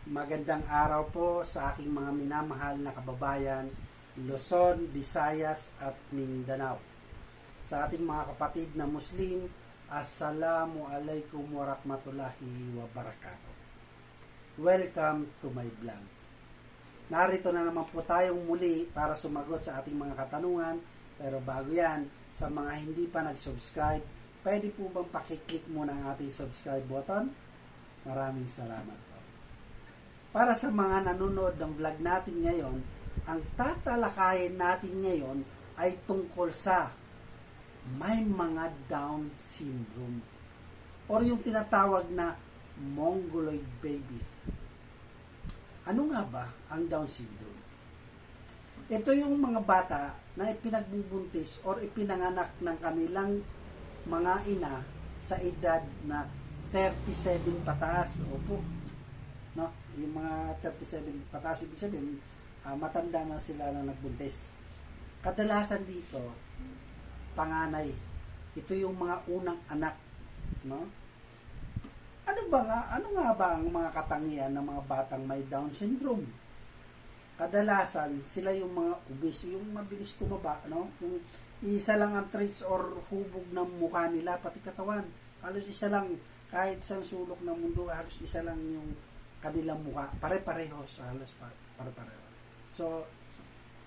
Magandang araw po sa aking mga minamahal na kababayan, Luzon, Visayas at Mindanao. Sa ating mga kapatid na Muslim, Assalamu alaikum warahmatullahi wabarakatuh. Welcome to my vlog. Narito na naman po tayong muli para sumagot sa ating mga katanungan. Pero bago yan, sa mga hindi pa nag-subscribe, pwede po bang pakiclick muna ang ating subscribe button? Maraming salamat po. Para sa mga nanonood ng vlog natin ngayon, ang tatalakayin natin ngayon ay tungkol sa may mga Down syndrome or yung tinatawag na Mongoloid baby. Ano nga ba ang Down syndrome? Ito yung mga bata na ipinagbubuntis or ipinanganak ng kanilang mga ina sa edad na 37 pataas. Opo. No? Yung mga 37 pataas, ibig sabihin, matanda na sila na nagbuntis. Kadalasan dito, panganay. Ito yung mga unang anak. No? Ano nga ba ang mga katangian ng mga batang may Down syndrome? Kadalasan, sila yung mga obese, yung mabilis tumaba, no? Yung isa lang ang traits or hubog ng mukha nila, pati katawan. Halos isa lang, kahit sa sulok ng mundo, halos isa lang yung kanilang mukha. Pare-parehos, halos pare-pareho. So,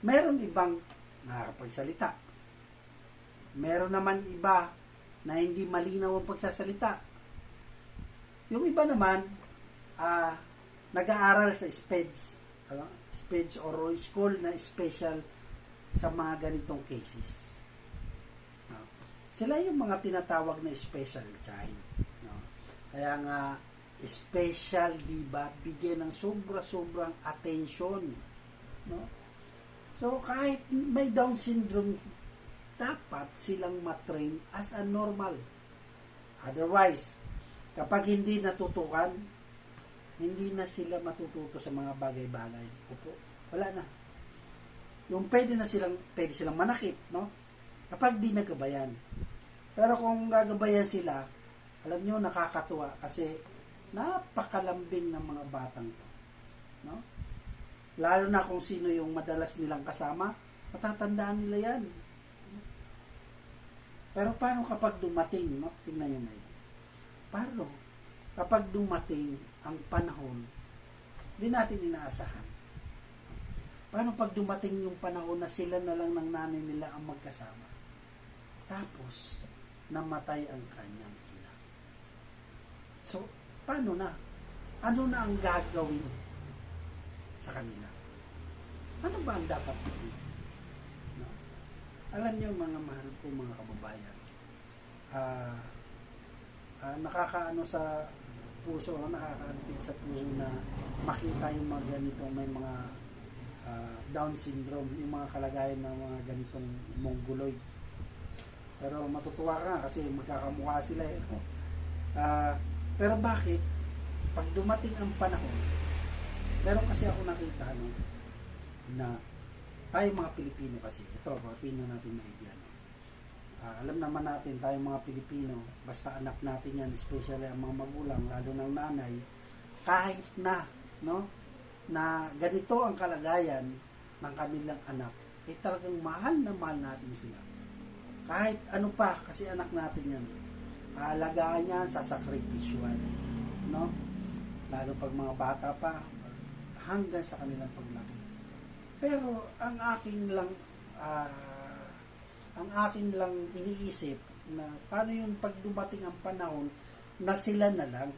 meron ibang nakakapagsalita. Meron naman iba na hindi malinaw ang pagsasalita. Yung iba naman, nag-aaral sa SPEDS, SPEDS or school na special sa mga ganitong cases. No? Sila yung mga tinatawag na special child. No? Kaya nga, special, diba? Bigyan ng sobrang attention. No? So, kahit may Down syndrome, dapat silang matrain as a normal. Otherwise, kapag hindi natutukan, hindi na sila matututo sa mga bagay-bagay. Opo, wala na. Yung pwede silang manakit, no? Kapag di nagabayan. Pero kung gagabayan sila, alam nyo, nakakatuwa kasi napakalambing ng mga batang to. No? Lalo na kung sino yung madalas nilang kasama, matatandaan nila yan. Pero paano kapag dumating, no? Tingnan nyo maigi. Paano? Kapag dumating ang panahon, hindi natin inaasahan. Paano pag dumating yung panahon na sila na lang ng nanay nila ang magkasama? Tapos, namatay ang kanyang ina. So, paano na? Ano na ang gagawin sa kanila? Ano ba ang dapat gawin? No? Alam niyo mga mahal ko, mga kababayan, nakakaano sa puso, nakakaantig sa puso na makita yung mga ganitong may mga Down syndrome, yung mga kalagayan ng mga ganitong mongoloid. Pero matutuwa ka kasi magkakamukha sila eh. Pero bakit pag dumating ang panahon, meron kasi ako nakita na tayo mga Pilipino kasi, ito, tingnan natin maigi. Alam naman natin, tayo mga Pilipino, basta anak natin yan, especially ang mga magulang, lalo ng nanay, kahit na, no, na ganito ang kalagayan ng kanilang anak, eh talagang mahal na mahal natin sila. Kahit ano pa, kasi anak natin yan, aalagaan niya, sasakripisyon, no? Lalo pag mga bata pa, hanggang sa kanilang paglaki. Pero ang akin lang iniisip na paano yung pag dumating ang panahon na sila na lang,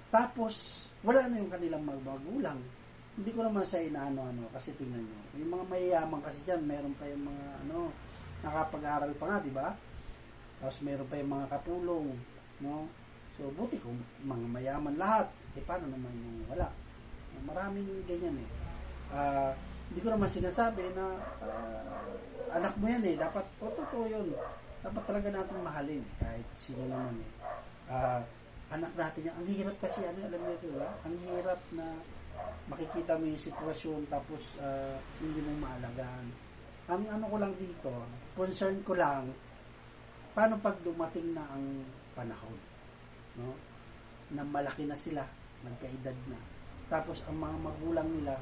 tapos wala na yung kanilang magulang. Hindi ko naman sa inaano kasi tingnan nyo, yung mga mayayaman kasi dyan, meron pa yung mga nakapag-aral pa nga, di ba? Tapos meron pa yung mga katulong, no? So buti kung mga mayaman lahat, paano naman yung wala? Maraming ganyan eh. Hindi ko naman sinasabi na anak mo yan eh, dapat, totoo yun, dapat talaga natin mahalin eh, kahit sino naman eh. Anak natin yan, ang hirap kasi, alam mo ito, ang hirap na makikita mo yung sitwasyon, tapos hindi mo maalagaan. Ang ko lang dito, concern ko lang, paano pag dumating na ang panahon, no? Na malaki na sila, nagkaedad na. Tapos ang mga magulang nila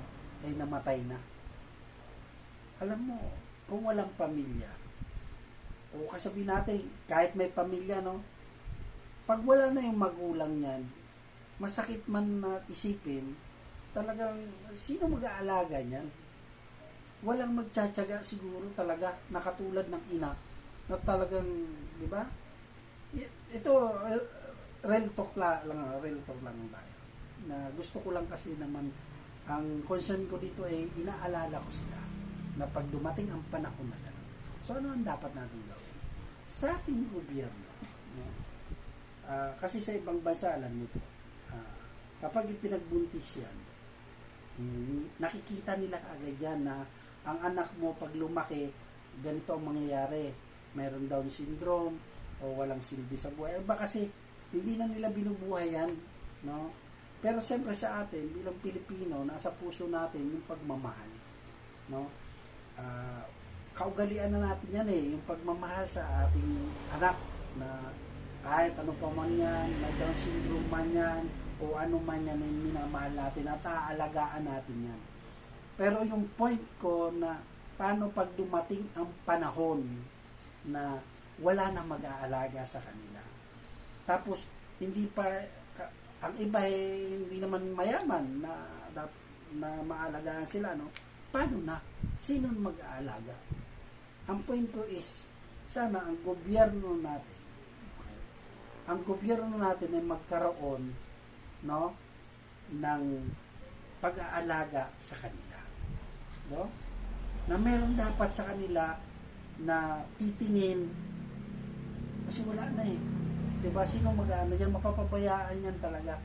ay namatay na. Alam mo, kung walang pamilya, o kasabihin natin, kahit may pamilya, no? Pag wala na yung magulang niyan, masakit man na isipin, talagang sino mag-aalaga niyan? Walang magtsatsaga siguro talaga, nakatulad ng ina, na talagang, di ba? Ito, real talk lang tayo. Na gusto ko lang kasi naman, ang concern ko dito ay inaalala ko sila na pag dumating ang panahon na gano'n. So ano ang dapat natin gawin? Sa ating gobyerno, no? Kasi sa ibang bansa, alam niyo po, kapag ipinagbuntis yan, nakikita nila agad yan na ang anak mo pag lumaki, ganito ang mangyayari. Mayroon Down syndrome o walang silbi sa buhay. Iba kasi hindi na nila binubuhay yan, no? Pero siyempre sa atin, bilang Pilipino, nasa puso natin yung pagmamahal, no? Kaugalian na natin yan yung pagmamahal sa ating anak na kahit ano pa man yan, may Down syndrome man yan, o ano man yan yung minamahal natin at aalagaan natin yan. Pero yung point ko na paano pag dumating ang panahon na wala na mag-aalaga sa kanila. Tapos, hindi pa, ang iba hindi naman mayaman na maalagaan sila, no? Paano na? Sino mag-aalaga? Ang point ko is, sana ang gobyerno natin, ay magkaroon, no, ng pag-aalaga sa kanila, no? Na meron dapat sa kanila na titingin kasi wala na 'di ba? Sino mag-aano yan, mapapabayaan yan talaga.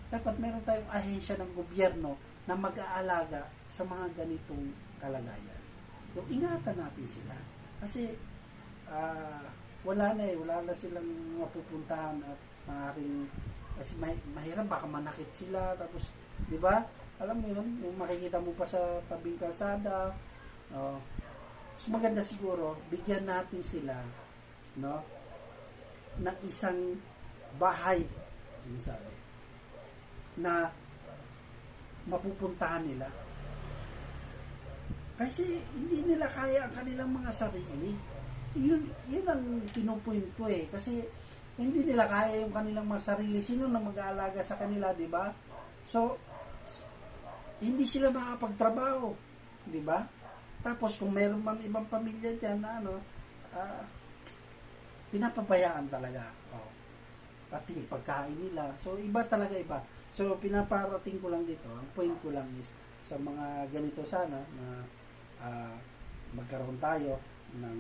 Dapat meron tayong ahensya ng gobyerno na mag-aalaga sa mga ganitong kalagayan. Yung ingatan natin sila kasi wala na silang mapupuntahan at maaaring kasi mahirap, baka manakit sila, tapos, di ba, alam mo yun, yung makikita mo pa sa tabing kalsada, mas maganda siguro, bigyan natin sila, no, ng isang bahay, sinasabi, na mapupuntahan nila. Kasi hindi nila kaya ang kanilang mga sarili. Yun ang pinupoint ko kasi hindi nila kaya yung kanilang mga sarili. Sino na mag-aalaga sa kanila, di ba? So, hindi sila makapagtrabaho, di ba? Tapos, kung mayroon man ibang pamilya dyan na pinapabayaan talaga. Pati yung pagkain nila. So, iba talaga iba. So, pinaparating ko lang dito, ang point ko lang is, sa mga ganito sana, na magkaroon tayo ng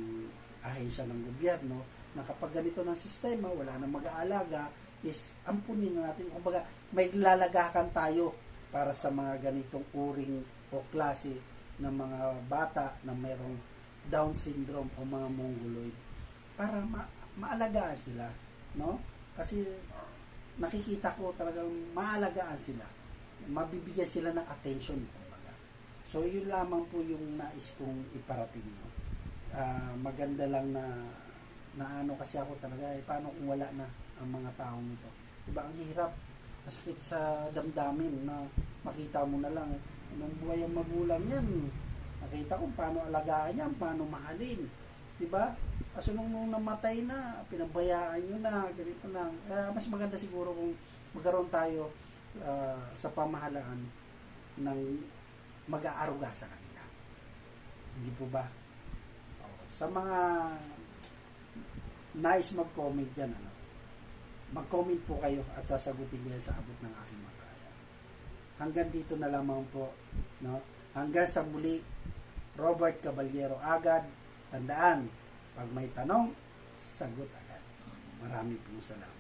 ahensya ng gobyerno, na kapag ganito ng sistema, wala nang mag-aalaga, is ampunin na natin. Kumbaga, may lalagakan tayo para sa mga ganitong uring o klase ng mga bata na mayroong Down syndrome o mga mongoloid para maalagaan sila, no? Kasi nakikita ko talagang maalagaan sila, mabibigyan sila ng attention, kumbaga. So yun lamang po yung nais kong iparating, no? Maganda lang na ano kasi ako talaga paano kung wala na ang mga taong ito, diba? Ang hirap, masakit sa damdamin na makita mo na lang anong buhay ang magulang yan, nakita ko paano alagaan yan, paano mahalin, diba? Kaso nung namatay na, pinabayaan nyo na, ganito lang. Kaya mas maganda siguro kung magkaroon tayo sa pamahalaan ng mag-aaruga sa kanila. Hindi po ba? Sa mga nais mag-comment dyan, mag-comment po kayo at sasagutin ko yan sa abot ng aking makaya. Hanggang dito na lamang po, no? Hanggang sa muli, Robert Caballero agad. Tandaan, pag may tanong, sagot agad. Marami pong salamat.